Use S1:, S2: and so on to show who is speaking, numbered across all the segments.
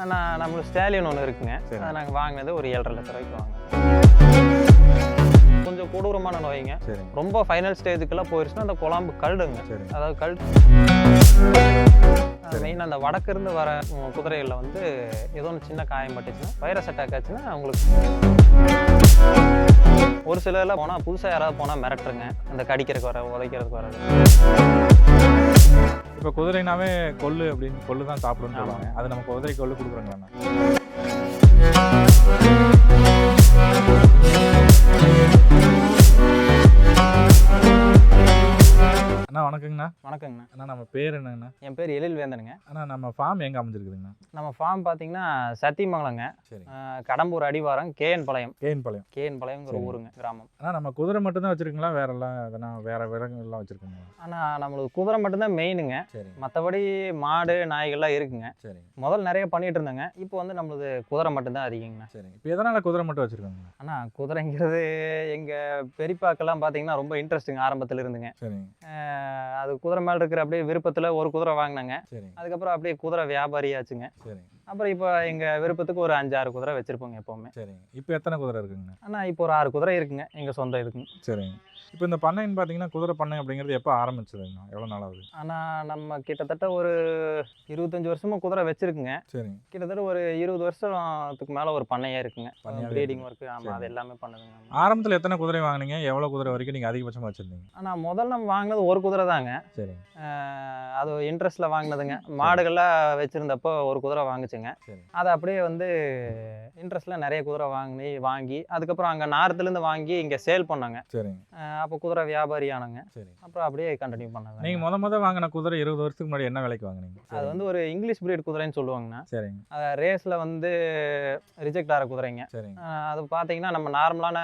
S1: ஆனால் நம்மளுக்கு ஸ்டாலியன் ஒன்று இருக்குங்க.
S2: சரி.
S1: அதை நாங்கள் வாங்கினது ஒரு 7,5 லட்ச ரூபாய்க்கு வாங்கினோம். கொஞ்சம் கொடூரமான நோய்ங்க.
S2: சரி
S1: ரொம்ப ஃபைனல் ஸ்டேஜுக்கெல்லாம் போயிடுச்சுன்னா அந்த குழம்பு கழுடுங்க.
S2: சரி
S1: அதாவது கழு மெயினாக அந்த வடக்கிருந்து வர குதிரைகளில் வந்து ஏதோ ஒன்று சின்ன காயம் பட்டுச்சுன்னா வைரஸ் அட்டாக் ஆச்சுன்னா அவங்களுக்கு ஒரு சிலர்லாம் போனால் புதுசாக யாராவது போனால் மிரட்டுருங்க. அந்த கடிக்கிறதுக்கு வர உதைக்கிறதுக்கு வர.
S2: இப்போ குதிரைனாவே கொள்ளு அப்படின்னு கொள்ளு தான் சாப்பிடுன்னு சொல்லுவாங்க. அது நம்ம குதிரை கொள்ளு கொடுக்குறோங்கண்ணா. அண்ணா வணக்கங்கண்ணா.
S1: வணக்கங்கண்ணா.
S2: அண்ணா நம்ம பேர் என்னங்கண்ணா?
S1: என் பேர் எழில் வேந்தனுங்க.
S2: அண்ணா நம்ம ஃபார்ம் எங்கே அமைஞ்சிருக்குதுங்கண்ணா?
S1: நம்ம ஃபார்ம் பார்த்தீங்கன்னா சத்தியமங்கலங்க.
S2: சரி
S1: கடம்பூர் அடிவாரம் கேஎன் பாளையம்.
S2: கேஎன்
S1: பாளையம்ங்கிற
S2: சரி.
S1: ஊருங்க, கிராமம்.
S2: அண்ணா நம்ம குதிரை மட்டும் தான் வச்சுருக்கீங்களா? வேறெல்லாம் எதனா வேறு விலங்குகள்லாம் வச்சுருக்கீங்களா?
S1: ஆனால் நம்மளுக்கு குதிரை மட்டும்தான் மெயினுங்க.
S2: சரி
S1: மற்றபடி மாடு நாய்கள்லாம் இருக்குங்க.
S2: சரி
S1: முதல்ல நிறைய பண்ணிட்டு இருந்தாங்க. இப்போ வந்து நம்மளுக்கு குதிரை மட்டும்தான் அதிகங்கண்ணா.
S2: சரி. இப்போ எதனால் குதிரை மட்டும் வச்சுருக்காங்க?
S1: ஆனால் குதிரைங்கிறது எங்கள் பெரியப்பாக்கெல்லாம் பார்த்தீங்கன்னா ரொம்ப இன்ட்ரெஸ்ட்டுங்க ஆரம்பத்தில் இருந்துங்க.
S2: சரி
S1: அது குதிரை மேலே இருக்கிற அப்படியே விருப்பத்தில் ஒரு குதிரை வாங்கினாங்க.
S2: சரி
S1: அதுக்கப்புறம் அப்படியே குதிரை வியாபாரியாச்சுங்க.
S2: சரி
S1: அப்புறம் இப்போ எங்கள் விருப்பத்துக்கு ஒரு 5-6 குதிரை வச்சுருப்போங்க எப்போவுமே.
S2: சரி. இப்போ எத்தனை குதிரை இருக்குங்கண்ணா?
S1: ஆனால் இப்போ ஒரு 6 குதிரை இருக்குங்க எங்கள் சொந்த இதுக்குங்க.
S2: சரி. இப்போ இந்த பண்ணைன்னு பார்த்தீங்கன்னா குதிரை பண்ணை அப்படிங்கிறது எப்போ ஆரம்பிச்சதுங்கண்ணா? எவ்வளோ நாள் ஆகுது?
S1: ஆனால் நம்ம கிட்டத்தட்ட ஒரு 25 வருஷமா குதிரை வச்சுருக்குங்க.
S2: சரி
S1: கிட்டத்தட்ட ஒரு 20 வருஷத்துக்கு மேலே ஒரு பண்ணையாக இருக்குங்க.
S2: பண்ணையாவே
S1: ப்ரீடிங் ஒர்க்கு. ஆமாம்,
S2: சரி.
S1: அது எல்லாமே பண்ணுதுங்க.
S2: ஆரம்பத்தில் எத்தனை குதிரை வாங்குனீங்க? எவ்வளோ குதிரை வரைக்கும் நீங்கள் அதிகபட்சமாக வச்சுருந்தீங்க?
S1: ஆனால் முதல்ல நம்ம வாங்கினது ஒரு குதிரை தாங்க.
S2: சரி
S1: அது இன்ட்ரெஸ்ட்டில் வாங்கினதுங்க. மாடுகள்லாம் வச்சுருந்தப்போ ஒரு குதிரை வாங்குச்சுங்க.
S2: சரி
S1: அதை அப்படியே வந்து இன்ட்ரெஸ்ட்டில் நிறைய குதிரை வாங்கி அதுக்கப்புறம் அங்கே நார்த்துலேருந்து வாங்கி இங்கே சேல் பண்ணாங்க.
S2: சரி
S1: அப்போ குதிரை வியாபாரி ஆனாங்க.
S2: சரி.
S1: அப்புறம் அப்படியே கண்டினியூ பண்ணாங்க.
S2: நீங்கள் முத வாங்கின குதிரை 20 வருஷத்துக்கு முன்னாடி என்ன விலைக்கு வாங்குனீங்க?
S1: அது வந்து ஒரு இங்கிலீஷ் பிரீட் குதிரைன்னு சொல்லுவாங்கண்ணா.
S2: சரிங்க
S1: ரேஸில் வந்து ரிஜெக்ட் ஆகிற குதிரைங்க.
S2: சரிங்க
S1: அது பார்த்தீங்கன்னா நம்ம நார்மலான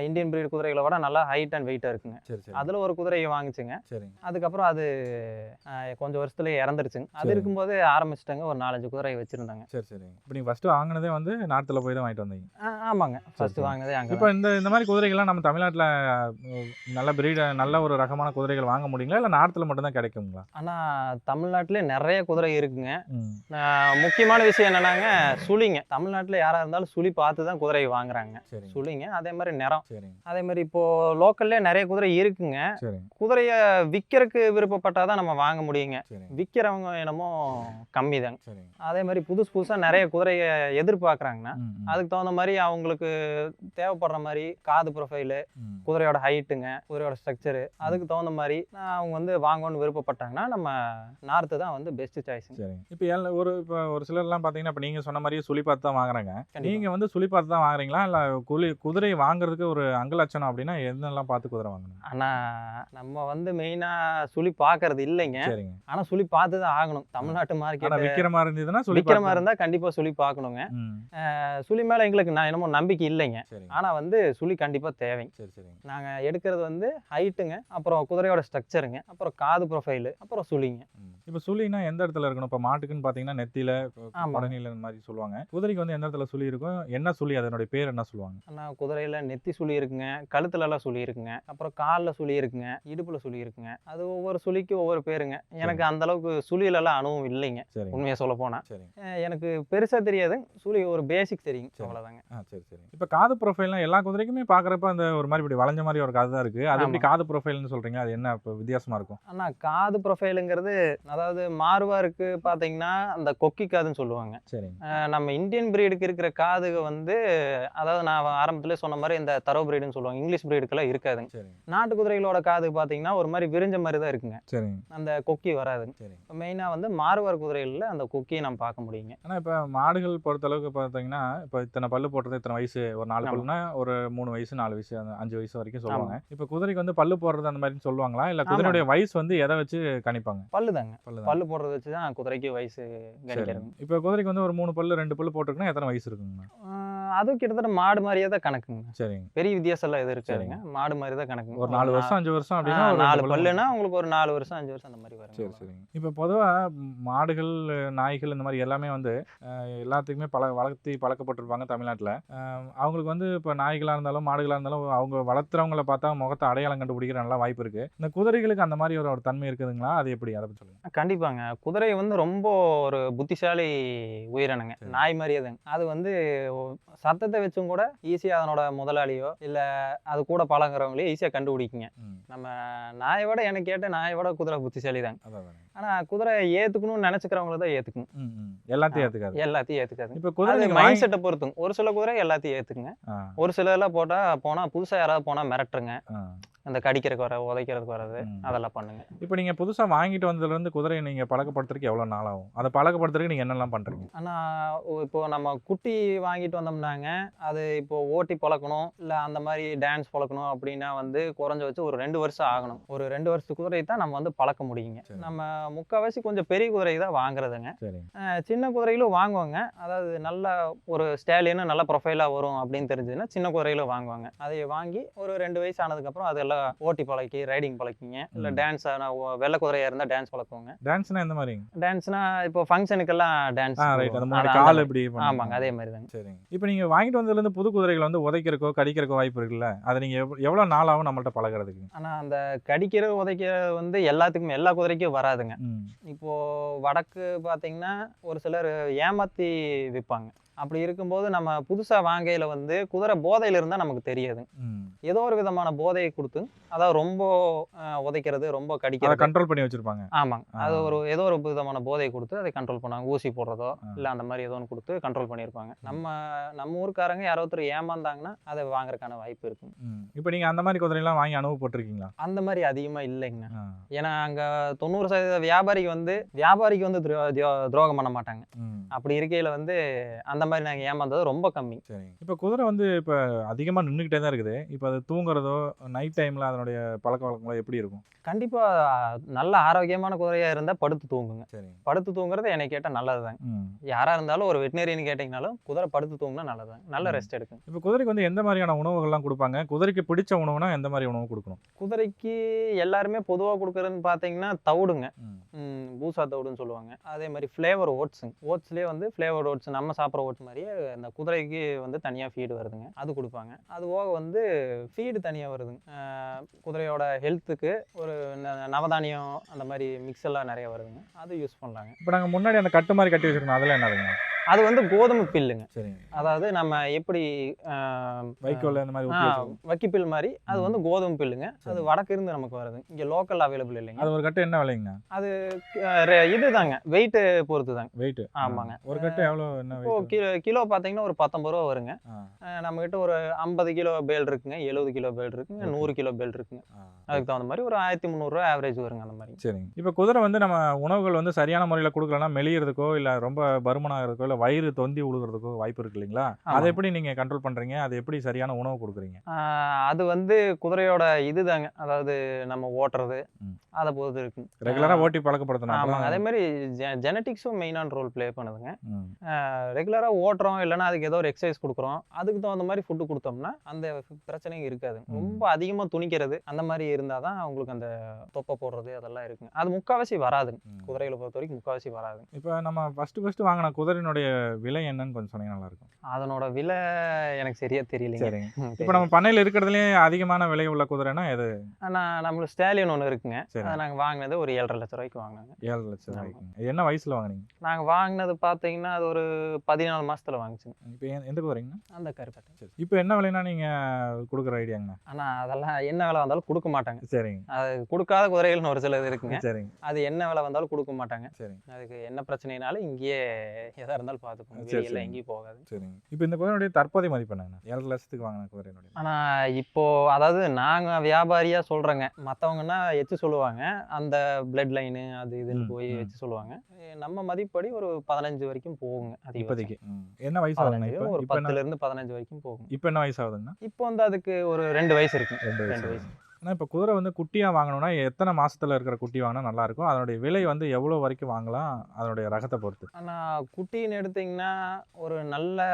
S1: இந்தியன் பிரீட் குதிரைகளை விட நல்லா ஹைட் அண்ட் வெயிட்டாக இருக்குங்க.
S2: சரி சரி
S1: அதில் ஒரு குதிரையை வாங்கிச்சுங்க.
S2: சரிங்க
S1: அதுக்கப்புறம் அது கொஞ்சம் வருஷத்துலேயே இறந்துருச்சுங்க. அது
S2: சரி.
S1: இருக்கும்போது ஆரம்பிச்சிட்டாங்க. ஒரு 4-5 குதிரையை வச்சுருந்தாங்க.
S2: சரி சரி. இப்போ நீங்கள் ஃபஸ்ட்டு வாங்கினதே வந்து நார்த்தில் போய் தான் வாங்கிட்டு வந்தீங்க?
S1: ஆமாங்க,
S2: சரி.
S1: ஃபஸ்ட்டு வாங்கினதே அங்கே.
S2: இப்போ இந்த மாதிரி குதிரைகள்லாம் நம்ம தமிழ்நாட்டில் நல்ல நல்ல ஒரு ரகமான குதிரைகள் வாங்க முடியுங்களா? இல்லை நார்த்தில் மட்டும்தான் கிடைக்குங்களா?
S1: ஆனால் தமிழ்நாட்டிலே நிறைய குதிரை இருக்குங்க.
S2: ம்
S1: முக்கியமான விஷயம் என்னன்னாங்க, சுழிங்க. தமிழ்நாட்டில் யாராக இருந்தாலும் சுழி பார்த்து தான் குதிரையை வாங்குறாங்க.
S2: சரி
S1: சுழிங்க, அதே மாதிரி நிறம்.
S2: சரிங்க
S1: அதே மாதிரி இப்போது லோக்கல்லே நிறைய குதிரை இருக்குங்க.
S2: சரி
S1: குதிரையை விற்கிறதுக்கு விருப்பப்பட்டால் தான் நம்ம வாங்க முடியுங்க.
S2: சரி
S1: விற்கிறவங்க என்னமோ கம்மி தாங்க.
S2: சரிங்க
S1: அதே மாதிரி புதுசாக நிறைய குதிரையை எதிர்பார்க்குறாங்கன்னா
S2: ம் ம்
S1: அதுக்கு தகுந்த மாதிரி அவங்களுக்கு தேவைப்படுற மாதிரி காது ப்ரொஃபைலு,
S2: ம்
S1: குதிரையோட ஹைட்டுங்க, குதிரையோட ஸ்ட்ரக்சரு, அதுக்கு தகுந்த மாதிரி அவங்க வந்து வாங்கணும்னு விருப்பப்பட்டாங்கன்னா நம்ம நார்த்து தான் வந்து பெஸ்ட் சாய்ஸுங்க.
S2: சரிங்க. இப்போ ஒரு சிலர்லாம் பார்த்தீங்கன்னா இப்போ நீங்கள் சொன்ன மாதிரியே சுழி பார்த்து தான் வாங்குறாங்க.
S1: கண்டிப்பா.
S2: நீங்கள் வந்து சுழி பார்த்து தான் வாங்குறீங்களா? இல்லை குதிரை வாங்குறதுக்கு ஒரு அங்கலட்சணம் அப்படின்னா என்னெல்லாம் பார்த்து குதிரை வாங்கணும்?
S1: ஆனால் நம்ம வந்து மெயினாக சுழி பார்க்கறது இல்லைங்க.
S2: சரிங்க.
S1: ஆனால் சுழி பார்த்து தான் ஆகணும். தமிழ்நாட்டு
S2: ஆனால்
S1: மார்க்கெட்
S2: விற்கிற மாதிரி இருந்ததுன்னா சுழி
S1: விற்கிற மாதிரி இருந்தால் கண்டிப்பாக சுழி பார்க்கணுங்க.
S2: ம்
S1: சுழி மேலே எங்களுக்கு நான் என்னமோ நம்பிக்கை இல்லைங்க.
S2: சரிங்க
S1: ஆனால் வந்து சுழி கண்டிப்பாக தேவைங்க.
S2: சரி சரிங்க
S1: நாங்கள் எடுக்கிறது வந்து ஹைட்டுங்க, அப்புறம் குதிரையோட ஸ்ட்ரக்சருங்க, அப்புறம் காது ப்ரொஃபைலு, அப்புறம் சுழிங்க.
S2: இப்போ சுழினா எந்த இடத்துல இருக்கணும்? இப்போ மாட்டுக்குன்னு பார்த்தீங்கன்னா நெத்தியில்
S1: ஆமாம்.
S2: கொடனில இந்த மாதிரி சொல்லுவாங்க. குதிரைக்கு வந்து எந்த இடத்துல சுழி இருக்கும்? என்ன சுழி? அதனுடைய பேர் என்ன சொல்லுவாங்க?
S1: ஆனால் குதிரையில் நெத்தி சுழி இருக்குங்க, கழுத்துலலாம் சுழி இருக்குங்க, அப்புறம் காலில் சுழி இருக்குங்க, இடுப்பில் சுழி இருக்குங்க. அது ஒவ்வொரு சுழிக்கும் ஒவ்வொரு பேருங்க. எனக்கு அந்த அளவுக்கு சுழியிலலாம் அனுபவம் இல்லைங்க.
S2: சரிங்க
S1: உண்மையாக சொல்ல போனால்
S2: சரிங்க
S1: எனக்கு பெருசாக தெரியாது. சுழி ஒரு பேசிக் தெரியுங்க,
S2: சரி.
S1: அவ்வளோதாங்க.
S2: சரி சரி. இப்போ காது ப்ரொஃபைல்னா எல்லா குதிரைக்குமே பார்க்குறப்ப அந்த ஒரு மாதிரி இப்படி வளைஞ்ச மாதிரி ஒரு காது தான் இருக்குது. அது எப்படி
S1: ஆமா.
S2: காது ப்ரொஃபைல்னு சொல்கிறீங்க? அது என்ன இப்போ வித்தியாசமாக இருக்கும்?
S1: ஆனால் காது ப்ரொஃபைலுங்கிறது அதாவது மார்வாருக்கு பார்த்தீங்கன்னா அந்த கொக்கி காதுன்னு சொல்லுவாங்க.
S2: சரிங்க
S1: நம்ம இந்தியன் பிரீடுக்கு இருக்கிற காதுக வந்து அதாவது நான் ஆரம்பத்திலே சொன்ன மாதிரி இந்த தரோ பிரீடுன்னு சொல்லுவாங்க. இங்கிலீஷ் பிரீடுக்கெல்லாம் இருக்காதுங்க.
S2: சரிங்க
S1: நாட்டு குதிரைகளோட காது பார்த்தீங்கன்னா ஒரு மாதிரி விரிஞ்ச மாதிரி தான் இருக்குங்க.
S2: சரிங்க
S1: அந்த கொக்கி வராதுங்க.
S2: சரிங்க.
S1: மெயினாக வந்து மார்வார் குதிரைகளில் அந்த கொக்கியை நம்ம பார்க்க முடியுங்க.
S2: ஆனால் இப்போ மாடுகள் பொறுத்தளவுக்கு பார்த்தீங்கன்னா இப்போ இத்தனை பல்லு போடுறது இத்தனை வயசு, ஒரு 4
S1: ஆமா.
S2: பல்லுனா ஒரு 3 வயசு 4 வயசு 5 வயசு வரைக்கும் சொல்லுவாங்க. இப்போ குதிரைக்கு வந்து பல்லு போடுறது அந்த மாதிரி சொல்லுவாங்களா? இல்லை குதிரையுடைய வயசு வந்து எதை வச்சு கணிப்பாங்க?
S1: பல்லு தாங்க.
S2: பல்லு
S1: பல்லு போடுறத வச்சு தான் குதிரைக்கு வயசு
S2: சரி.
S1: கணிக்கிறது.
S2: இப்போ குதிரைக்கு வந்து ஒரு 3 பல்லு 2 பல்லு போட்டிருக்குன்னா எத்தனை வயசு இருக்குங்கண்ணா?
S1: அதுவும் கிட்டத்தட்ட மாடு மாதிரியே தான் கணக்குங்க.
S2: சரிங்க.
S1: பெரிய வித்தியாசம் எல்லாம் எதுவும் இருக்காதுங்க. மாடு மாதிரி தான் கணக்குங்க.
S2: ஒரு 4 வருஷம் 5 வருஷம் அப்படின்னா ஒரு
S1: 4
S2: பல்லு
S1: பல்லுனா உங்களுக்கு ஒரு 4 வருஷம் 5 வருஷம் அந்த மாதிரி
S2: சரி
S1: வருங்க.
S2: சரிங்க. இப்போ பொதுவா மாடுகள், நாய்கள் இந்த மாதிரி எல்லாமே வந்து எல்லாத்துக்குமே வளர்த்தி பழக்கப்பட்டிருப்பாங்க தமிழ்நாட்டில். அவங்களுக்கு வந்து இப்போ நாய்களாக இருந்தாலும் மாடுகளாக இருந்தாலும் அவங்க வளர்த்துறவங்கள பார்த்தா முகத்தை அடையாளம் கண்டுபிடிக்கிற நல்லா வாய்ப்பு இருக்கு. இந்த குதிரைகளுக்கு அந்த மாதிரி ஒரு தன்மை இருக்குதுங்களா? அது எப்படி, அதை பற்றி சொல்லுங்க.
S1: கண்டிப்பாங்க. குதிரை வந்து ரொம்ப ஒரு புத்திசாலி உயிரினங்க.
S2: சரி.
S1: நாய் மாதிரியே தாங்க. அது வந்து சத்தத்தை வச்சும் கூட ஈஸியா அதனோட முதலாளியோ இல்ல அது கூட பழகுறவங்களையோ ஈஸியா கண்டுபிடிக்குங்க. நம்ம நாயை விட எனக்கு கேட்ட நாயை விட குதிரை புத்திசாலி தாங்க.
S2: அதான்.
S1: ஆனா குதிரை ஏத்துக்கணும்னு நினைச்சுக்கிறவங்கள தான் ஏத்துக்கும்.
S2: எல்லாத்தையும் ஏத்துக்காது.
S1: எல்லாத்தையும் ஏத்துக்காது.
S2: இப்போ குதிரை
S1: அது
S2: நீங்க
S1: மைண்ட் செட்டை பொறுத்துங்க. ஒரு சில குதிரை எல்லாத்தையும் ஏத்துக்குங்க.
S2: ஆ,
S1: ஒரு சிலர்லாம் போனா புதுசா யாராவது போனா மிரட்டுருங்க.
S2: ஆ.
S1: அந்த கடிக்கிறதுக்கு வர உதைக்கிறதுக்கு வர்றது
S2: ம்.
S1: அதெல்லாம் பண்ணுங்க.
S2: இப்போ நீங்க புதுசா வாங்கிட்டு வந்ததுலேருந்து குதிரையை நீங்க பழக்கப்படுத்துறதுக்கு எவ்வளவு நாள் ஆகும்? அதை பழக்கப்படுத்துறதுக்கு நீங்க என்னெல்லாம் பண்றீங்க?
S1: ஆனா இப்போ நம்ம குட்டி வாங்கிட்டு வந்தோம்னாங்க அது இப்போ ஓட்டி பழக்கணும் இல்ல அந்த மாதிரி டான்ஸ் பழக்கணும் அப்படின்னா வந்து குறைஞ்சபட்சம் ஒரு 2 வருஷம் ஆகணும். ஒரு 2 வருஷத்து குதிரை தான் நம்ம வந்து பழக்க முடியுங்க.
S2: சரி.
S1: நம்ம முக்கால்வாசி கொஞ்சம் பெரிய குதிரை தான் வாங்குறதுங்க.
S2: சரி.
S1: சின்ன குதிரைகளும் வாங்குவாங்க. அதாவது நல்ல ஒரு ஸ்டாலியனும் நல்ல ப்ரொஃபைலா வரும் அப்படின்னு தெரிஞ்சதுன்னா சின்ன குதிரைகளும் வாங்குவாங்க. அதை வாங்கி ஒரு 2 வயசு ஆனதுக்கப்புறம் அதெல்லாம் ஓட்டி பழக்கி ரைடிங் பழக்கிங்க. இல்ல டான்ஸ் வெள்ளை குதிரையா இருந்தா டான்ஸ் பழக்குவாங்க.
S2: டான்ஸ்னா எந்த மாதிரிங்க?
S1: டான்ஸ்னா இப்போ ஃபங்க்ஷனுக்கெல்லாம் டான்ஸ்.
S2: ரைட். அந்த முன்னாடி கால் எப்படி
S1: ஆமாங்க, அதே மாதிரி தாங்க.
S2: சரிங்க. இப்போ நீங்க வாங்கிட்டு வந்ததுலேருந்து புது குதிரைகள் வந்து உதைக்கிறக்கோ கடிக்கிறக்கோ வாய்ப்பு இருக்குல்ல, அதை நீங்க எவ்வளவு நாள் ஆகும் நம்மள்ட்ட பழகிறதுக்கு?
S1: ஆனா அந்த கடிக்கிற உதைக்கிற வந்து எல்லாத்துக்குமே எல்லா குதிரைக்கும் வராதுங்க. இப்போ வடக்கு பாத்தீங்கன்னா ஒரு சிலர் ஏமாத்தி விற்பாங்க. அப்படி இருக்கும்போது நம்ம புதுசா வாங்கையில வந்து குதிரை போதையில இருந்தா நமக்கு தெரியாது. ஏதோ ஒரு விதமான போதையை கொடுத்து அதாவது ரொம்ப உதைக்கிறது ரொம்ப
S2: அதை
S1: கடிக்கிறது
S2: கண்ட்ரோல் பண்ணி வச்சிருப்பாங்க.
S1: ஆமாங்க. அது ஏதோ ஒரு விதமான போதையை கொடுத்து அதை கண்ட்ரோல் பண்ணாங்க. ஊசி போடுறதோ இல்ல அந்த மாதிரி ஏதோ ஒன்று கொடுத்து கண்ட்ரோல் பண்ணியிருப்பாங்க. நம்ம ஊருக்காரங்க யாரோ ஒருத்தர் ஏமாந்தாங்கன்னா அதை வாங்குறதுக்கான வாய்ப்பு இருக்கு.
S2: இப்போ நீங்க அந்த மாதிரி குதிரையெல்லாம் வாங்கி அனுபவப்பட்டிருக்கீங்களா?
S1: அந்த மாதிரி அதிகமா இல்லைங்க. ஏன்னா அங்க 90% வியாபாரிக்கு வந்து துரோகம் பண்ண மாட்டாங்க. அப்படி இருக்கையில வந்து அந்த மாதிரி நாங்க ஏமாந்தது ரொம்ப கம்மி.
S2: சரி. இப்போ குதிரை வந்து இப்போ அதிகமா நின்றுக்கிட்டே தான் இருக்குது. இப்போ அது தூங்குறதோ நைட் டைம்ல அதனுடைய பழக்க வழக்கங்களோ எப்படி இருக்கும்?
S1: கண்டிப்பா நல்ல ஆரோக்கியமான குதிரையா இருந்தா படுத்து தூங்குங்க.
S2: சரி.
S1: படுத்து தூங்குறது என்னை கேட்டா நல்லதுதாங்க. யாரா இருந்தாலும் ஒரு வெட்டினரியன் கேட்டீங்கனாலும் குதிரை படுத்து தூங்குனா நல்லதுதாங்க. நல்ல ரெஸ்ட் எடுக்கும்.
S2: இப்போ குதிரைக்கு வந்து எந்த மாதிரியான உணவுகள்லாம் கொடுப்பாங்க? குதிரைக்கு பிடிச்ச உணவுனா எந்த மாதிரி உணவு கொடுக்கணும்?
S1: குதிரைக்கு எல்லாருமே பொதுவா கொடுக்கறதுன்னு பாத்தீங்கன்னா தவிடுங்க. பூசா தவிடுன்னு சொல்லுவாங்க. அதே மாதிரி ஃப்ளேவர் ஓட்ஸுங்க. ஓட்ஸ்லயே வந்து ஃப்ளேவர் ஓட்ஸ் நம்ம சாப்பிட்ற ஓட்ஸ் மாதிரியே அந்த குதிரைக்கு வந்து தனியா ஃபீடு வருதுங்க. அது கொடுப்பாங்க. அது போக வந்து ஃபீடு தனியா வருதுங்க. குதிரையோட ஹெல்த்துக்கு ஒரு நவதானியம் அந்த மாதிரி மிக்ஸ் எல்லாம் நிறைய வருதுங்க. அது யூஸ் பண்ணலாங்க.
S2: இப்போ நாங்கள் முன்னாடி அந்த கட்டு மாதிரி கட்டி வச்சிருக்கோம், அதெல்லாம் என்னதுங்க?
S1: அது வந்து கோதுமை பில்லுங்க.
S2: சரி.
S1: அதாவது நம்ம எப்படி
S2: வைக்கோல் அந்த மாதிரி
S1: வக்கிப்பில் மாதிரி அது வந்து கோதுமை பில்லுங்க. அது வடக்கு இருந்து நமக்கு வருது. இங்க லோக்கல் அவைலபிள் இல்லைங்க.
S2: அது ஒரு கட்டு என்ன விலைங்கண்ணா?
S1: அது இதுதாங்க வெயிட் பொறுத்து தாங்க.
S2: வெயிட்.
S1: ஆமாங்க.
S2: ஒரு கட்டு எவ்வளோ என்ன weight?
S1: கிலோ பாத்தீங்கன்னா ஒரு 19 ரூபா வருங்க. நம்ம கிட்ட ஒரு 50 கிலோ பேல் இருக்குங்க, 70 கிலோ பேல் இருக்குங்க, 100 கிலோ பேல் இருக்குங்க. அதுக்கு தகுந்த மாதிரி ஒரு 1300 ரூபா ஆவரேஜ் வருங்க அந்த மாதிரி.
S2: சரிங்க. இப்போ குதிரை வந்து நம்ம உணவுகள் வந்து சரியான முறையில் கொடுக்கலன்னா மெலியறதுக்கோ இல்லை ரொம்ப பருமனாகிறதுக்கோ இல்லை வயிறு தொந்தி உழுகிறதுக்கோ வாய்ப்பு இருக்கு இல்லைங்களா? அதை எப்படி நீங்க கண்ட்ரோல் பண்றீங்க? அது எப்படி சரியான உணவு கொடுக்குறீங்க?
S1: அது வந்து குதிரையோட இதுதாங்க. அதாவது நம்ம ஓட்டுறது அதை பொறுத்து இருக்கு.
S2: ரெகுலரா ஓட்டி பழக்கப்படுத்தணும்.
S1: ஆமாங்க. அதே மாதிரி ஜெனட்டிக்ஸும் மெயினான ரோல் ப்ளே பண்ணுதுங்க. ரெகுலரா ஓட்டுறோம் இல்லைன்னா அதுக்கு ஏதோ ஒரு எக்ஸசைஸ் கொடுக்குறோம், அதுக்கு தகுந்த மாதிரி ஃபுட்டு கொடுத்தோம்னா அந்த பிரச்சனையும் இருக்காது. ரொம்ப அதிகமாக துணிக்கிறது அந்த மாதிரி இருந்தால் தான் உங்களுக்கு அந்த தொப்பை போடுறது அதெல்லாம் இருக்குங்க. அது முக்கால்வாசி வராதுங்க. குதிரைகளை பொறுத்த வரைக்கும் முக்கால்வாசி வராது.
S2: இப்போ நம்ம ஃபர்ஸ்ட் வாங்கின குதிரையினுடைய விலை என்னன்னு கொஞ்சம் சொன்னீங்கன்னா நல்லா இருக்கும்.
S1: அதனோட விலை எனக்கு சரியா தெரியலைங்க.
S2: சரிங்க. இப்போ நம்ம பண்ணையில் இருக்கிறதுலேயே அதிகமான விலை உள்ள குதிரைனா எது?
S1: நம்மளுக்கு ஸ்டாலியன் ஒன்று இருக்குங்க. அதை நாங்கள் வாங்கினது ஒரு 7.5 லட்ச ரூபாய்க்கு வாங்கினாங்க.
S2: 7 லட்சம் ரூபாய்க்கு. என்ன வயசுல வாங்கினீங்க?
S1: நாங்கள் வாங்கினது பார்த்தீங்கன்னா அது ஒரு 14 மாசத்துல வாங்கிச்சுங்க.
S2: இப்போ எந்த குதிரைங்கண்ணா?
S1: அந்த கருப்பட்டை.
S2: இப்போ என்ன விலைனா நீங்க கொடுக்குற ஐடியாங்கண்ணா?
S1: ஆனால் அதெல்லாம் என்ன விலை வந்தாலும் கொடுக்க மாட்டாங்க.
S2: சரிங்க.
S1: அது கொடுக்காத குதிரைகள்னு ஒரு சிலது இருக்குங்க.
S2: சரிங்க.
S1: அது என்ன விலை வந்தாலும் கொடுக்க மாட்டாங்க.
S2: சரிங்க.
S1: அதுக்கு என்ன பிரச்சனைனாலும் இங்கேயே எதா இருந்தாலும் பார்த்துக்கோங்க. வெளியில எங்கேயும் போகாது.
S2: சரிங்க. இப்போ இந்த குதிரையுடைய தற்போதைய மதிப்பு என்னங்கண்ணா? 7 லட்சத்துக்கு வாங்கின குதிரையினுடைய.
S1: ஆனால் இப்போ அதாவது நாங்கள் வியாபாரியா சொல்றேங்க. மற்றவங்கன்னா எச்சு சொல்லுவாங்க, அந்த பிளட் லைனு அது இதுன்னு போய் வச்சு சொல்லுவாங்க. நம்ம மதிப்படி ஒரு 15 வரைக்கும் போகுங்க. அது
S2: இப்போதைக்கு என்ன வயசு ஆகுதுங்க? இப்போ
S1: ஒரு 10ல இருந்து 15 வரைக்கும் போகும்.
S2: இப்போ என்ன வயசு ஆகுதுங்கண்ணா?
S1: இப்போ வந்து அதுக்கு ஒரு 2 வயசு இருக்கு. 2 வயசு.
S2: ஆனால் இப்போ குதிரை வந்து குட்டியாக வாங்கணும்னா எத்தனை மாசத்துல இருக்கிற குட்டி வாங்கினா நல்லா இருக்கும்? அதனுடைய விலை வந்து எவ்வளோ வரைக்கும் வாங்கலாம்? அதனுடைய ரகத்தை பொறுத்து.
S1: ஆனால் குட்டின்னு எடுத்திங்கன்னா ஒரு நல்ல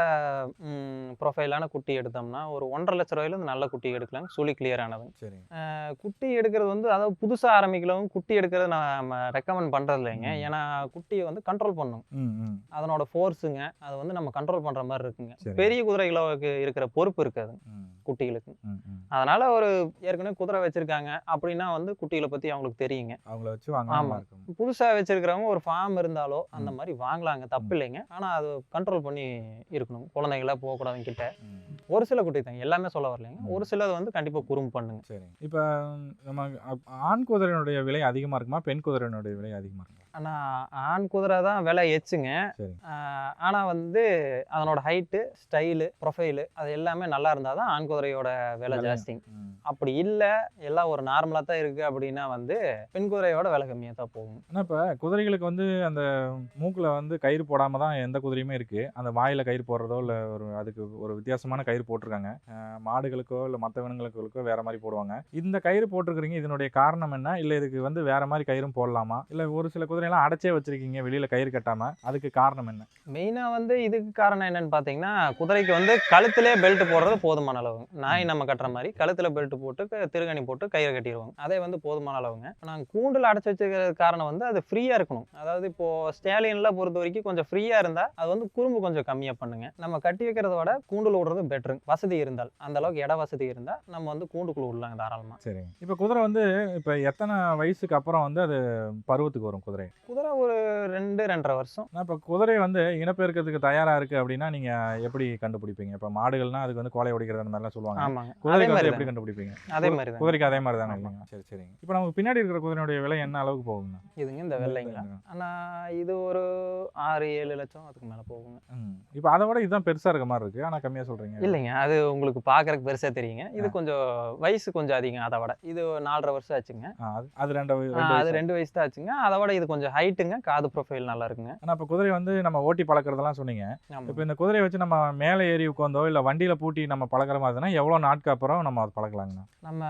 S1: ப்ரொஃபைலான குட்டி எடுத்தோம்னா ஒரு 1,50,000 நல்ல குட்டி எடுக்கலாங்க, சுழி கிளியர் ஆனது.
S2: சரி.
S1: குட்டி எடுக்கிறது வந்து அதாவது புதுசாக ஆரம்பிக்கிறவங்க குட்டி எடுக்கிறது நம்ம ரெக்கமெண்ட் பண்ணுறது இல்லைங்க. ஏன்னா குட்டியை வந்து கண்ட்ரோல் பண்ணும்,
S2: ம் ம்
S1: அதனோட ஃபோர்ஸுங்க அதை வந்து நம்ம கண்ட்ரோல் பண்ணுற மாதிரி இருக்குங்க.
S2: சரி.
S1: பெரிய குதிரைகளுக்கு இருக்கிற பொறுப்பு இருக்காது
S2: ம்
S1: குட்டிகளுக்கு.
S2: ம் ம்
S1: அதனால ஒரு ஏற்கனவே குதிரை வச்சிருக்காங்க அப்படின்னா வந்து குட்டிகளை பற்றி அவங்களுக்கு தெரியுங்க.
S2: அவங்கள வச்சு வாங்கினா நல்லா
S1: ஆமா.
S2: இருக்கும்.
S1: புதுசாக வச்சிருக்கிறவங்க ஒரு ஃபார்ம் இருந்தாலோ அந்த மாதிரி வாங்கலாங்க, தப்பு இல்லைங்க. ஆனால் அது கண்ட்ரோல் பண்ணி இருக்கணும், குழந்தைங்களா போகக்கூடாதுங்க கிட்ட.
S2: ம்.
S1: ஒரு சில குட்டி தாங்க, எல்லாமே சொல்ல வரலைங்க. ஒரு சிலது வந்து கண்டிப்பாக குறும்பு பண்ணுங்க.
S2: சரி. இப்போ நம்ம ஆண் குதிரையினுடைய விலை அதிகமாக இருக்குமா, பெண் குதிரையினுடைய விலை அதிகமாக இருக்குமா?
S1: ஆனால் ஆண் குதிரை தான் விலை எச்சுங்க.
S2: சரி.
S1: ஆனால் வந்து அதனோட ஹைட்டு, ஸ்டைலு, ப்ரொஃபைலு அது எல்லாமே நல்லா இருந்தால் தான் ஆண் குதிரையோட விலை ஜாஸ்தி.
S2: ம்.
S1: அப்படி இல்லை, எல்லாம் ஒரு நார்மலாக தான் இருக்குது அப்படின்னா வந்து பெண் குதிரையோட விலை கம்மியாக தான் போகும்.
S2: ஆனால் இப்போ குதிரைகளுக்கு வந்து அந்த மூக்கில் வந்து கயிறு போடாமல் தான் எந்த குதிரையுமே இருக்குது. அந்த வாயில் கயிறு போடுறதோ இல்லை அதுக்கு ஒரு வித்தியாசமான கயிறு போட்டிருக்காங்க. மாடுகளுக்கோ இல்லை மற்ற விலங்குகளுக்கோ வேறு மாதிரி போடுவாங்க. இந்த கயிறு போட்டிருக்கிறீங்க, இதனுடைய காரணம் என்ன? இல்லை இதுக்கு வந்து வேறு மாதிரி கயிறும் போடலாமா? இல்லை ஒரு சில குதிரையெல்லாம் அடைச்சே வச்சுருக்கீங்க வெளியில் கயிறு கட்டாமல், அதுக்கு காரணம் என்ன?
S1: மெயினாக வந்து இதுக்கு காரணம் என்னன்னு பார்த்தீங்கன்னா, குதிரைக்கு வந்து கழுத்திலே பெல்ட் போடுறது போதுமான அளவுங்க. நாய் நம்ம கட்டுற மாதிரி கழுத்தில் பெல்ட் போட்டு திருகணி போட்டு கயிறு கட்டிடுவாங்க, அதே வந்து போதுமான அளவுங்க. நாங்கள் கூண்டில் அடைச்சி வச்சுருக்கிறது காரணம் வந்து அது ஃப்ரீயாக இருக்கணும். அதாவது இப்போது ஸ்டாலியன்லாம் பொறுத்த வரைக்கும் கொஞ்சம் ஃப்ரீயாக இருந்தால் அது வந்து குறும்பு கொஞ்சம் கம்மியாக பண்ணுங்க. நம்ம கட்டி வைக்கிறத விட கூண்டில் விடுறது பெட்ரு, வசதி இருந்தால். அந்த அளவுக்கு இட வசதி இருந்தால் நம்ம வந்து கூண்டுக்குள்ள விடலாங்க தாராளமாக.
S2: சரி. இப்போ குதிரை வந்து இப்போ எத்தனை வயசுக்கு அப்புறம் வந்து அது பருவத்துக்கு வரும் குதிரை?
S1: குதிரை ஒரு 2-2.5 வருஷம்.
S2: இப்போ குதிரை வந்து இனப்பெருக்கத்துக்கு தயாராக இருக்குது அப்படின்னா நீங்கள் எப்படி கண்டுபிடிப்பீங்க? இப்போ மாடுகள்னா அதுக்கு வந்து கோலை உடைக்கிறது அந்த மாதிரிலாம் சொல்லுவாங்க.
S1: ஆமாங்க, அதே
S2: குதிரைக்கு வந்து
S1: மாதிரி
S2: எப்படி
S1: தான்.
S2: கண்டுபிடிப்பீங்க?
S1: அதே மாதிரி தான்.
S2: குதிரைக்கு அதே மாதிரி தானே
S1: ஆமா.
S2: இல்லைங்க? சரி சரிங்க. இப்போ நமக்கு பின்னாடி இருக்கிற குதிரையுடைய விலை என்ன அளவுக்கு போகுங்க?
S1: இதுங்க இந்த வெள்ளைங்களா? ஆனால் இது ஒரு 6-7 லட்சம் அதுக்கு மேலே போகுங்க.
S2: இப்போ அதை விட இதுதான் பெருசாக இருக்க மாதிரி இருக்குது, ஆனால் கம்மியாக சொல்கிறீங்க.
S1: இல்லைங்க, அது உங்களுக்கு பார்க்கறதுக்கு பெருசாக தெரியுங்க. இது கொஞ்சம் வயசு கொஞ்சம் அதிகம் அதை விட. இது 4.5 வருஷம் ஆச்சுங்க.
S2: அது ரெண்டு
S1: அது 2 வயசு தான் ஆச்சுங்க. அதை விட இது கொஞ்சம் ஹைட்டுங்க, காது ப்ரொஃபைல் நல்லா இருக்குங்க.
S2: ஆனால் இப்போ குதிரை வந்து நம்ம ஓட்டி பழக்கிறதெல்லாம் சொன்னீங்க.
S1: ஆமா.
S2: இப்போ இந்த குதிரையை வச்சு நம்ம மேலே ஏறி உட்காந்தோ இல்லை வண்டியில் பூட்டி நம்ம பழக்கிற மாதிரி இருந்தால் எவ்வளோ நாட்கு அப்புறம் நம்ம அதை பழக்கலாங்கண்ணா?
S1: நம்ம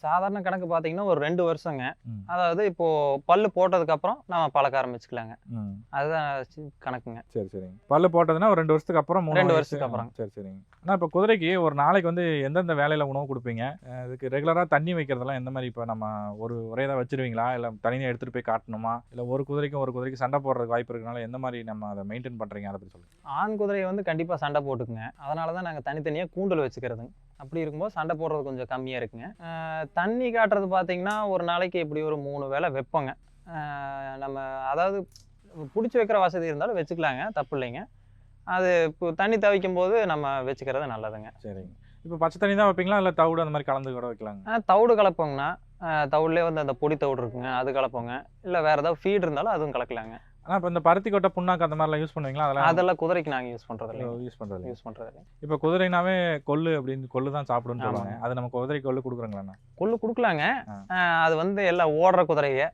S1: சாதாரண கணக்கு பார்த்தீங்கன்னா ஒரு 2 வருஷங்க.
S2: ம்.
S1: அதாவது இப்போ பல்லு போட்டதுக்கு அப்புறம் நம்ம பழக்க ஆரம்பிச்சுக்கலாங்க.
S2: ம்.
S1: அதுதான் கணக்குங்க.
S2: சரி சரிங்க. பல்லு போட்டதுன்னா ஒரு 2 வருஷத்துக்கு அப்புறம் 3
S1: 2 வருஷத்துக்கு அப்புறம்.
S2: சரி சரிங்க. ஆனால் இப்போ குதிரைக்கு ஒரு நாளைக்கு வந்து எந்தெந்த வேலையில் உணவு கொடுப்பீங்க? அதுக்கு ரெகுலராக தண்ணி வைக்கிறதெல்லாம் எந்த மாதிரி? இப்போ நம்ம ஒரே தான் வச்சிருவீங்களா, இல்லை தனியாக எடுத்துகிட்டு போய் காட்டணுமா, இல்லை ஒரு குதிரைக்கு சண்டை போடுறதுக்கு வாய்ப்பு இருக்கனால எந்த மாதிரி நம்ம அதை மெயின்டைன் பண்ணுறீங்க, அதை பற்றி சொல்லுங்கள்.
S1: ஆண் குதிரையை வந்து கண்டிப்பாக சண்டை போட்டுக்குங்க. அதனால தான் நாங்கள் தனித்தனியாக கூண்டில் வச்சுக்கிறதுங்க. அப்படி இருக்கும்போது சண்டை போடுறது கொஞ்சம் கம்மியாக இருக்குங்க. தண்ணி காட்டுறது பார்த்தீங்கன்னா ஒரு நாளைக்கு இப்படி ஒரு 3 வேளை வைப்போங்க. நம்ம அதாவது பிடிச்சி வைக்கிற வசதி இருந்தாலும் வச்சுக்கலாங்க, தப்பு இல்லைங்க. அது இப்போ தண்ணி தவிக்கும் போது நம்ம வச்சுக்கிறது நல்லதுங்க.
S2: சரிங்க. இப்போ பச்சை தண்ணி தான் வைப்பீங்களா, இல்லை தவிடு அந்த மாதிரி கலந்து கூட வைக்கலாங்க?
S1: தவிடு கலப்போங்கண்ணா. தவிடுலேயே வந்து அந்த பொடி தவிடு இருக்குங்க, அது கலப்போங்க. இல்லை வேறு ஏதாவது ஃபீட் இருந்தாலும் அதுவும் கலக்கலாங்க.
S2: ஆனால் இப்போ இந்த பருத்தி கொட்டை புண்ணாக்கு அந்த மாதிரிலாம் யூஸ் பண்ணுவீங்களா?
S1: அதெல்லாம் குதிரைக்கு நாங்கள் யூஸ் பண்ணுறது இல்லை.
S2: யூஸ் பண்ணுறது
S1: யூஸ் பண்ணுறது இல்லை.
S2: இப்போ குதிரைனாவே கொள்ளு தான் சாப்பிடுன்னு சொல்லுவாங்க. அது நம்ம குதிரைக்கு கொள்ளு கொடுக்குறோங்களாண்ணா?
S1: கொள்ளு கொடுக்கலாங்க. அது வந்து எல்லாம் ஓடுற குதிரையை,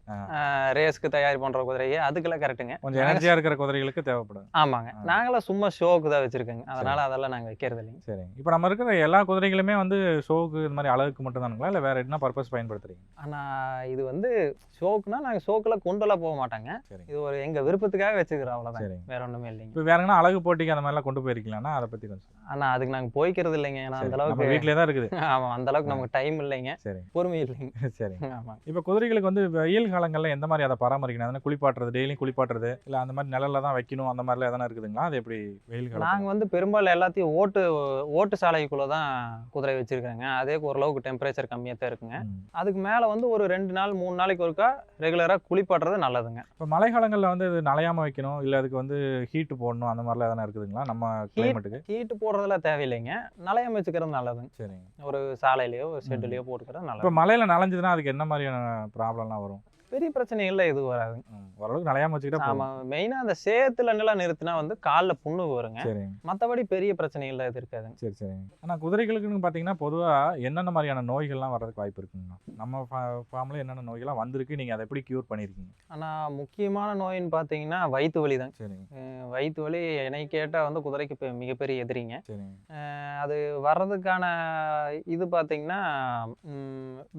S1: ரேஸ்க்கு தயார் பண்ணுற குதிரையை, அதுக்கெல்லாம் கரெக்டுங்க.
S2: கொஞ்சம் எனர்ஜியாக இருக்கிற குதிரைகளுக்கு தேவைப்படும்.
S1: ஆமாங்க. நாங்களாம் சும்மா ஷோக்கு தான் வச்சுருக்கோங்க, அதனால் அதெல்லாம் நாங்கள் வைக்கிறது இல்லைங்க.
S2: சரிங்க. இப்போ நம்ம இருக்கிற எல்லா குதிரைகளுமே வந்து ஷோக்கு இந்த மாதிரி அழகுக்கு மட்டும் தானுங்களா, இல்லை வேறு என்ன பர்பஸ் பயன்படுத்துறீங்க?
S1: ஆனால் இது வந்து ஷோக்குனா நாங்கள் ஷோக்கெல்லாம் கொண்டெல்லாம் போக மாட்டாங்க. இது ஒரு எங்கள் விருப்பத்துக்காக வச்சுக்கிறோம், அவ்வளோதான். வேற ஒன்றுமே இல்லைங்க.
S2: இப்போ வேற என்ன அழகு போட்டிக்கு அந்த மாதிரிலாம் கொண்டு போயிருக்கீங்களா, அதை பற்றி கொஞ்சம்?
S1: ஆனால் அதுக்கு நாங்கள் போய்க்கிறது இல்லைங்க, ஏன்னா அந்த அளவுக்கு
S2: வீட்டிலே தான் இருக்குது.
S1: ஆமாம், அந்த அளவுக்கு நமக்கு டைம் இல்லைங்க.
S2: சரி,
S1: பொறுமை இல்லைங்க.
S2: சரி.
S1: ஆமாம்.
S2: இப்போ குதிரைகளுக்கு வந்து வெயில் காலங்களில் எந்த மாதிரி அதை பராமரிக்கணும்? அதனால் குளிப்பாட்டுறது, டெய்லியும் குளிப்பாட்டுறது, இல்லை அந்த மாதிரி நிழல்ல தான் வைக்கணும், அந்த மாதிரிலாம் எதனா இருக்குதுங்களா? அது எப்படி வெயில் காலம்?
S1: நாங்கள் வந்து பெரும்பாலும் எல்லாத்தையும் ஓட்டு சாலைக்குள்ளே தான் குதிரை வச்சுருக்காங்க. அதே ஓரளவுக்கு டெம்பரேச்சர் கம்மியாக தான் இருக்குங்க. அதுக்கு மேலே வந்து ஒரு 2 நாள் 3 நாளைக்கு ஒருக்கா ரெகுலராக குளிப்பாட்டுறது நல்லதுங்க.
S2: இப்போ மழை காலங்களில் வந்து இது நனையாமல் வைக்கணும், இல்லை அதுக்கு வந்து ஹீட்டு போடணும், அந்த மாதிரிலாம் எதனா இருக்குதுங்களா நம்ம கிளைமேட்டுக்கு?
S1: ஹீட்டு போடுறதுலாம் தேவையில்லைங்க, நனையாம வச்சுக்கிறது நல்லதுங்க.
S2: சரிங்க.
S1: ஒரு சாலையிலையோ ஒரு ஷெட்லையோ போட்டுக்கிறது நல்லது.
S2: இப்போ மழையில் நனைஞ்சதுன்னா அதுக்கு என்ன மாதிரியான ப்ராப்ளம்லாம் வரும்?
S1: பெரிய பிரச்சனைகள்லாம் எதுவும் வராதுங்க.
S2: ஓரளவுக்கு நலையாம வச்சுக்கிட்டா போதும்.
S1: ஆமா. மெயினா அந்த சேத்துல நிலம் நிறுத்தினா வந்து கால்ல புண்ணு வருங்க.
S2: சரிங்க.
S1: மத்தபடி பெரிய பிரச்சனைகள்லாம் எதுவும் இருக்காதுங்க.
S2: சரி, சரிங்க. ஆனா குதிரைகளுக்குன்னு பார்த்தீங்கன்னா, பொதுவா என்னென்ன மாரியான நோய்கள்லாம் வர்றதுக்கு வாய்ப்பு இருக்குங்கண்ணா? நம்ம ஃபார்ம்ல என்னென்ன நோய்கள்லாம் வந்திருக்கு? நீங்க அத எப்படி கியூர் பண்ணியிருக்கீங்க?
S1: ஆனா முக்கியமான நோயின்னு பார்த்தீங்கன்னா, வயித்து வலி தாங்க.
S2: சரிங்க,
S1: வயித்து வலி என்னைய கேட்டா வந்து குதிரைக்கு மிகப்பெரிய எதிரிங்க.
S2: சரிங்க,
S1: அது வர்றதுக்கான இது பார்த்தீங்கன்னா,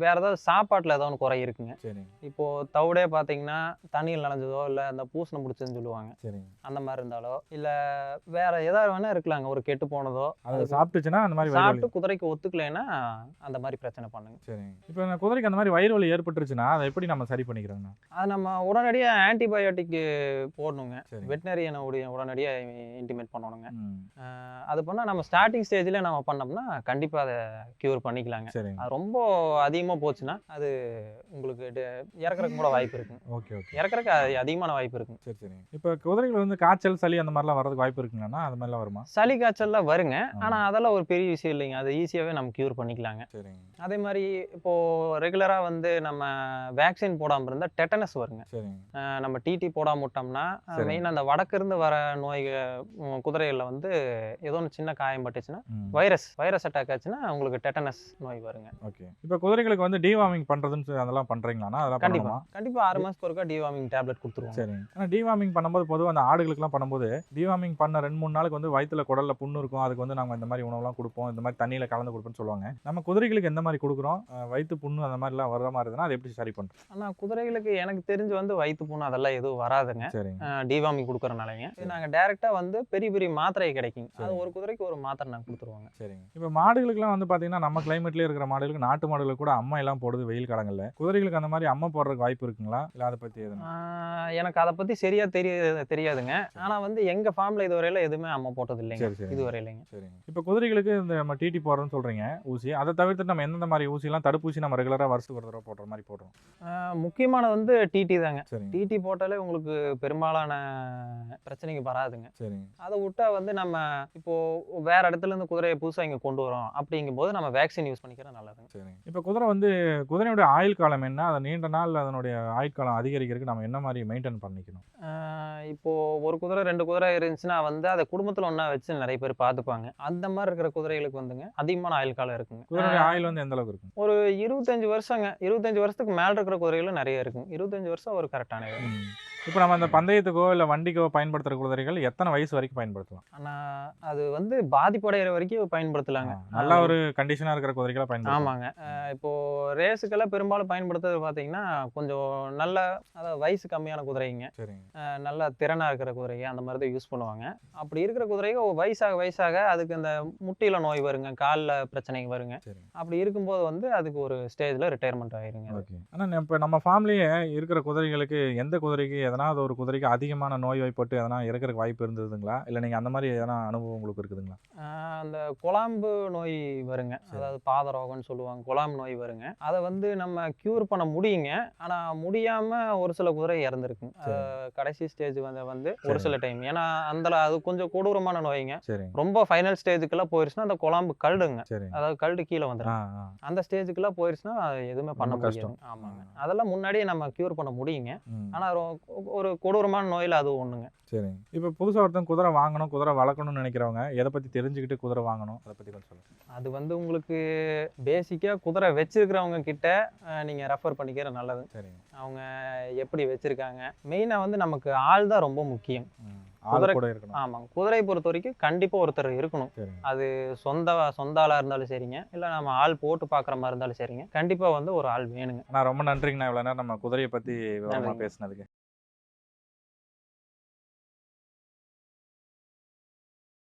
S1: வேற ஏதாவது சாப்பாட்டுல ஏதோ ஒண்ணு குறை இருக்குங்க.
S2: சரிங்க,
S1: இப்போ தவிடே பார்த்தீங்கன்னா, தண்ணீல நனைஞ்சதோ, இல்ல அந்த பூசணம் புடிச்சதுன்னு சொல்லுவாங்க.
S2: சரிங்க.
S1: அந்த மாரி இருந்தாலோ, இல்ல வேற ஏதாவது வேணா இருக்கலாங்க. ஒரு கெட்டு போனதோ,
S2: அத சாப்பிட்டுச்சுன்னா அந்த மாரி வயிறு வலி.
S1: சாப்பிட்டு குதிரைக்கு ஒத்துக்கலைன்னா, அந்த மாரி பிரச்சனை பண்ணுங்க.
S2: சரிங்க. இப்ப இந்த குதிரைக்கு அந்த மாரி வயிறு வலி ஏற்பட்டுருச்சுன்னா, அத எப்படி நம்ம சரி பண்ணிக்கிறோங்கண்ணா?
S1: அது நம்ம உடனடியா ஆன்டிபயோட்டிக் போடணுங்க.
S2: சரிங்க.
S1: வெட்டனரியன உடனடியா இன்டிமேட் பண்ணணுங்க.
S2: ம்.
S1: அது பண்ணா நம்ம ஸ்டார்ட்டிங் ஸ்டேஜ்ல நம்ம பண்ணோம்னா, கண்டிப்பா அத கியூர் பண்ணிக்கலாங்க.
S2: சரிங்க.
S1: அது ரொம்ப அதிகமா போச்சுன்னா, அது உங்களுக்கு இறக்கறதுக்கு கூட வாய்ப்பு இருக்குங்க.
S2: Okay, okay.
S1: இறக்கறதுக்கு அதிகமான வாய்ப்பு இருக்குங்க.
S2: சரி, சரிங்க. இப்ப குதிரைகள் வந்து காய்ச்சல், சளி அந்த மாரிலாம் வர்றதுக்கு வாய்ப்பு இருக்குங்களாண்ணா? அது மாரிலாம் வருமா?
S1: சளி காய்ச்சல்லாம் வருங்க.
S2: ஆ.
S1: ஆனா அதெல்லாம் ஒரு பெரிய விஷயம் இல்லைங்க. அது ஈஸியாவே நம்ம கியூர் பண்ணிக்கலாங்க.
S2: சரிங்க,
S1: அதே மாரி இப்போ ரெகுலரா வந்து நம்ம வேக்சின் போடாம இருந்தா டெட்டனஸ் வருங்க.
S2: சரிங்க,
S1: நம்ம டிடி போடாம விட்டோம்னா,
S2: சரி.
S1: மெயினா அந்த வடக்கிருந்து வர குதிரைகள்ல வந்து ஏதோ ஒண்ணு சின்ன காயம் பட்டுச்சுன்னா,
S2: ம்.
S1: வைரஸ் அட்டாக் ஆச்சுன்னா, உங்களுக்கு டெட்டனஸ் நோய் வருங்க.
S2: ஓகே. இப்ப குதிரைகளுக்கு வந்து டிவார்மிங் பண்றதுன்னு அதெல்லாம் பண்றீங்களாண்ணா? அதெல்லாம்
S1: கண்டிப்பா.
S2: பண்ணணுமா?
S1: கண்டிப்பா 6 மாசத்துக்கு ஒருக்கா டிவார்மிங் டேப்லெட் குடுத்துருவாங்க.
S2: சரிங்க. ஆனா டிவார்மிங் பண்ணும்போது பொதுவா அந்த ஆடுகளுக்குலாம் பண்ணும்போது, டிவார்மிங் பண்ண 2, 3 நாளுக்கு வந்து வயித்துல குடல்ல புண்ணு இருக்கும். அதுக்கு வந்து நாங்க இந்த மாரி உணவுலாம் குடுப்போம். இந்த மாரி தண்ணீல கலந்து குடுப்போம்ன்னு சொல்லுவாங்க. நம்ம குதிரைகளுக்கு எந்த மாரி குடுக்குறோம்? வயித்து புண்ணு அந்த மாரிலாம் வர்ற மாரி இருந்ததுன்னா, அத எப்படி சரி பண்றோம்?
S1: ஆனா குதிரைகளுக்கு எனக்கு தெரிஞ்சு வந்து வயித்து புண்ணு அதெல்லாம் எதுவும் வராதுங்க.
S2: சரிங்க,
S1: டிவார்மிங் குடுக்கறனாலங்க. இது நாங்க டைரக்ட்டா வந்து பெரிய பெரிய மாத்திரை கிடைக்குங்க. அது
S2: சரி.
S1: ஒரு குதிரைக்கு ஒரு மாத்திரை நாங்க குடுத்துருவோங்க.
S2: சரிங்க. இப்ப மாடுகளுக்குலாம் வந்து பார்த்தீங்கன்னா, நம்ம கிளைமேட்லயே இருக்கிற மாடுகளுக்கு, நாட்டு மாடுகளுக்கு கூட அம்மை எல்லாம் போடுது வெயில் காலங்கள்ல. குதிரைகளுக்கு அந்த மாரி அம்மை போடுறதுக்கு வாய்ப்பு இருக்குங்களா? இல்ல அத பத்தி எதுனா?
S1: எனக்கு அத பத்தி சரியா தெரியாதுங்க. ஆனா வந்து எங்க ஃபார்ம்ல இதுவரையில எதுவுமே அம்மா போட்டது இல்லைங்க.
S2: சரி, சரிங்க.
S1: இதுவரையிலங்க.
S2: சரிங்க. இப்ப குதிரைகளுக்கு இந்த நம்ம டிடி போடுறோம்ன்னு சொல்றீங்க, ஊசி. அத தவிர்த்துட்டு நம்ம எந்தெந்த மாரி ஊசிலாம் தடுப்பூசி நம்ம ரெகுலரா வருஷத்துக்கு ஒரு தடவ போடுற மாரி போடுறோம்?
S1: முக்கியமானது வந்து டிடி தாங்க.
S2: சரிங்க,
S1: டிடி போட்டாலே உங்களுக்கு பெரும்பாலான பிரச்சனைங்க வராதுங்க.
S2: சரிங்க,
S1: அத விட்டா வந்து நம்ம இப்போ வேற இடத்துல இருந்து குதிரைய புதுசா இங்க கொண்டு வரோம் அப்படிங்கும்போது நம்ம வேக்சின் யூஸ் பண்ணிக்கிறது நல்லதுங்க.
S2: சரிங்க. இப்ப குதிரை வந்து குதிரையோட ஆயுள் காலம் என்ன? அத நீண்ட நாள் அதனுடைய ஆயுட்காலம் அதிகரிக்கிறதுக்கு நம்ம என்ன மாரி மெயின்டெயின் பண்ணிக்கணும்?
S1: இப்போ ஒரு குதிரை 2 குதிரை இருந்துச்சுன்னா வந்து அத குடும்பத்துல ஒண்ணா வச்சு நெறைய பேர் பார்த்துப்பாங்க. அந்த மாரி இருக்கிற குதிரைகளுக்கு வந்துங்க அதிகமான ஆயுள் காலம் இருக்குங்க.
S2: குதிரையோட ஆயுள் வந்து எந்த அளவுக்கு இருக்கும்?
S1: ஒரு 25 வருஷங்க. 25 வருஷத்துக்கு மேல இருக்கிற குதிரைகளும் நெறைய இருக்குங்க. 25 வருஷம் ஒரு கரெக்டான இது.
S2: ம். இப்ப நம்ம அந்த பந்தயத்துக்கோ, இல்ல வண்டிக்கோ பயன்படுத்துற குதிரைகள் எத்தன வயசு வரைக்கும் பயன்படுத்தலாம்?
S1: ஆனா அது வந்து பாதிப்படையிற வரைக்கும் பயன்படுத்தலாங்க.
S2: நல்ல ஒரு கண்டிஷனா இருக்கிற குதிரைகளா பயன்படுத்தலாம்.
S1: ஆமாங்க. இப்போ ரேஸுக்கெல்லாம் பெரும்பாலும் பயன்படுத்துறது பார்த்தீங்கன்னா, கொஞ்சம் நல்ல அதாவது வயசு கம்மியான குதிரைங்க.
S2: சரிங்க,
S1: நல்ல திறனா இருக்கிற குதிரைங்க அந்த மாரி தான் யூஸ் பண்ணுவாங்க. அப்படி இருக்கிற குதிரைங்க வயசாக அதுக்கு இந்த முட்டியில நோய் வருங்க, கால்ல பிரச்சனைங்க வருங்க.
S2: சரிங்க.
S1: அப்படி இருக்கும்போது வந்து அதுக்கு ஒரு ஸ்டேஜ்ல ரிட்டயர்மென்ட் ஆயிருங்க அது.
S2: ஓகே. ஆனா இப்ப நம்ம ஃபார்ம்லயே இருக்கிற குதிரைகளுக்கு எந்த குதிரைக்கு எதனாவது ஒரு குதிரைக்கு அதிகமான நோய் வாய்ப்பட்டு எதனா இறக்கறதுக்கு வாய்ப்பு இருந்ததுங்களா? இல்ல நீங்க அந்த மாரி எதனா அனுபவம் உங்களுக்கு இருக்குதுங்களா?
S1: அந்த குழாம்பு நோய் வருங்க.
S2: சரி.
S1: அதாவது பாதரோகம்னு சொல்லுவாங்க. குழாம்பு நோய் வருங்க. அத வந்து நம்ம கியூர் பண்ண முடியுங்க. ஆனா முடியாம ஒரு சில குதிரை இறந்திருக்குங்க.
S2: சரிங்க,
S1: கடைசி ஸ்டேஜ் வந்து ஒரு
S2: சரிங்க,
S1: சில டைம். ஏன்னா அது கொஞ்சம் கொடூரமான நோய்ங்க.
S2: சரிங்க,
S1: ரொம்ப ஃபைனல் ஸ்டேஜ்க்குலாம் போயிருச்சுன்னா, அந்த குழம்பு கல்டுங்க.
S2: சரிங்க.
S1: அதாவது கல்டு கீழ
S2: ஆ,
S1: வந்துரும்.
S2: ஆ.
S1: அந்த ஸ்டேஜ்க்குலாம் போயிருச்சுன்னா, அது எதுவுமே பண்ண
S2: ரொம்ப கஷ்டம்.
S1: முடியாதுங்க. ஆமாங்க.
S2: ஆ.
S1: அதெல்லாம் முன்னாடியே நம்ம கியூர் பண்ண முடியுங்க.
S2: ம்.
S1: ஆனா ஒரு கொடூரமான நோயில அதுவும் ஒண்ணுங்க.
S2: சரிங்க. இப்ப புதுசா ஒருத்தவங்க குதிரை வாங்கணும், குதிரை வளர்க்கணும்னு நினைக்கிறவங்க, எத பத்தி தெரிஞ்சுக்கிட்டு குதிரை வாங்கணும்? அத பத்தி கொஞ்சம் சொல்லுங்க.
S1: அது வந்து உங்களுக்கு பேசிக்கா குதிரை வச்சிருக்கிறவங்க கிட்ட நீங்க ரெஃபர் பண்ணிக்கிறது நல்லது.
S2: சரிங்க.
S1: அவங்க எப்படி வச்சிருக்காங்க. மெயினா வந்து நமக்கு ஆள் தான் ரொம்ப முக்கியம்.
S2: ம். ஆள்
S1: குதிரை
S2: கூட இருக்கணும்.
S1: ஆமாங்க. குதிரையை பொறுத்தவரைக்கும் கண்டிப்பா ஒருத்தர் இருக்கணும்.
S2: சரிங்க.
S1: அது சொந்த ஆளா இருந்தாலும் சரிங்க, இல்ல நம்ம ஆள் போட்டு பார்க்குற மாரி இருந்தாலும் சரிங்க. கண்டிப்பா வந்து ஒரு ஆள் வேணுங்க.
S2: ஆனா ரொம்ப நன்றிங்கண்ணா. இவ்வளவு நேரம் நம்ம குதிரைய பத்தி விவரமா
S1: நன்றிங்க.
S2: பேசுனதுக்கு.